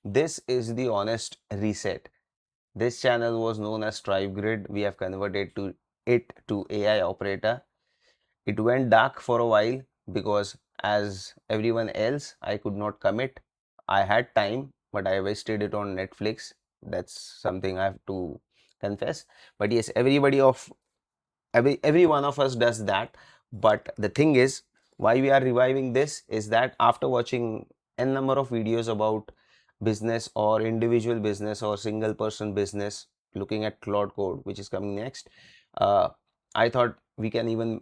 This is the honest reset. This channel was known as Strive Grid. We have converted it to AI operator. It went dark for a while because, as everyone else, I could not commit. I had time, but I wasted it on Netflix. That's something I have to confess. But yes, every one of us does that. But the thing is, why we are reviving this is that after watching n number of videos about business or individual business or single person business, looking at Claude Code, which is coming next, uh, I thought we can even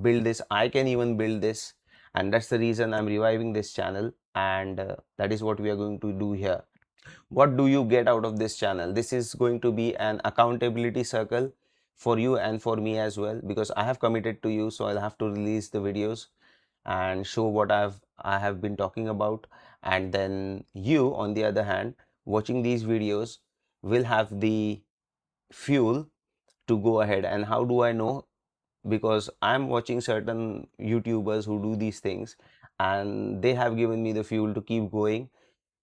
build this. I can even build this, and that's the reason I'm reviving this channel. And that is what we are going to do here. What do you get out of this channel? This is going to be an accountability circle for you and for me as well, because I have committed to you, so I'll have to release the videos and show what I have been talking about. And then you, on the other hand, watching these videos will have the fuel to go ahead. And how do I know? Because I'm watching certain YouTubers who do these things, and they have given me the fuel to keep going.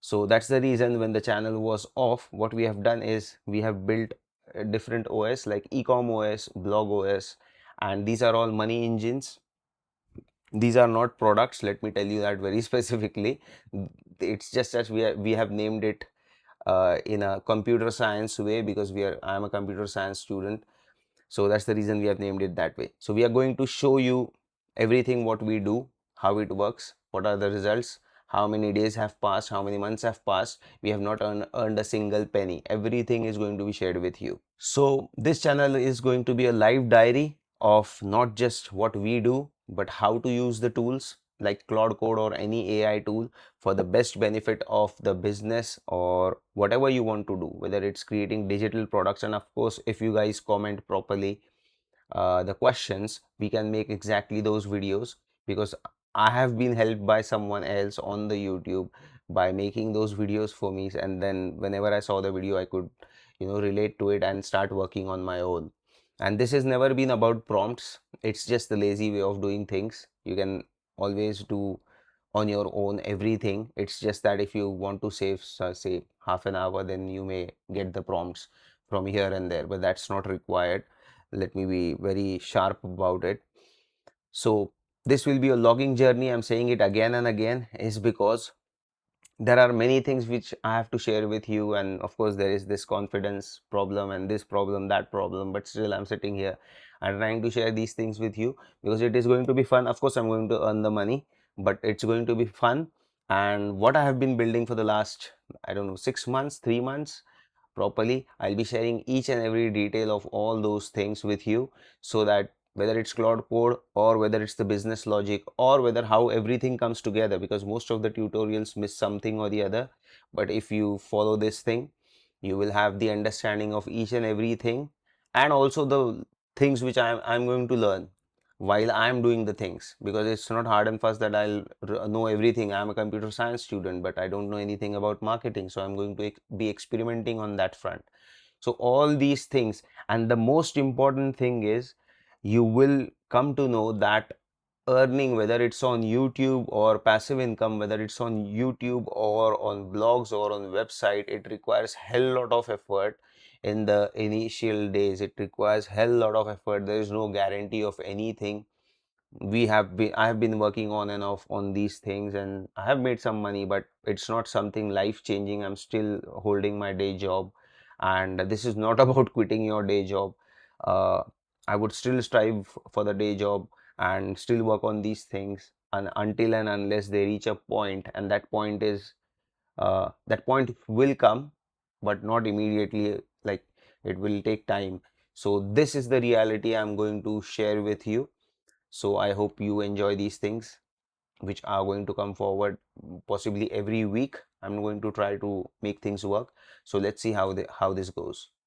So that's the reason when the channel was off, what we have done is we have built a different OS like ecom OS, blog OS, and these are all money engines. These are not products, let me tell you that very specifically. It's just that we have named it in a computer science way, because I'm a computer science student. So that's the reason we have named it that way. So we are going to show you everything what we do, how it works, what are the results, how many days have passed, how many months have passed. We have not earned a single penny. Everything is going to be shared with you. So this channel is going to be a live diary of not just what we do, but how to use the tools like Claude Code or any AI tool for the best benefit of the business or whatever you want to do, whether it's creating digital products. And of course, if you guys comment properly the questions, we can make exactly those videos, because I have been helped by someone else on the YouTube by making those videos for me, and then whenever I saw the video, I could relate to it and start working on my own. And this has never been about prompts. It's just the lazy way of doing things. You can always do on your own everything. It's just that if you want to save say half an hour, then you may get the prompts from here and there, but that's not required. Let me be very sharp about it. So this will be a logging journey. I'm saying it again and again is because there are many things which I have to share with you, and of course there is this confidence problem and this problem, that problem, but still I'm sitting here and trying to share these things with you because it is going to be fun. Of course I'm going to earn the money, but it's going to be fun. And what I have been building for the last, I don't know, 6 months, 3 months properly, I'll be sharing each and every detail of all those things with you, so that whether it's Claude Code or whether it's the business logic or whether how everything comes together, because most of the tutorials miss something or the other, but if you follow this thing, you will have the understanding of each and everything, and also the things which I'm going to learn while I'm doing the things, because it's not hard and fast that I'll know everything. I'm a computer science student, but I don't know anything about marketing, so I'm going to be experimenting on that front. So all these things, and the most important thing is, you will come to know that earning, whether it's on YouTube or passive income, whether it's on YouTube or on blogs or on website, it requires hell lot of effort. In the initial days, it requires hell lot of effort. There is no guarantee of anything. I have been working on and off on these things, and I have made some money, but it's not something life changing. I'm still holding my day job, and this is not about quitting your day job. uh, I would still strive for the day job and still work on these things, and until and unless they reach a point, and that point will come, but not immediately. Like, it will take time. So this is the reality I'm going to share with you. So I hope you enjoy these things, which are going to come forward possibly every week. I'm going to try to make things work. So let's see how this goes.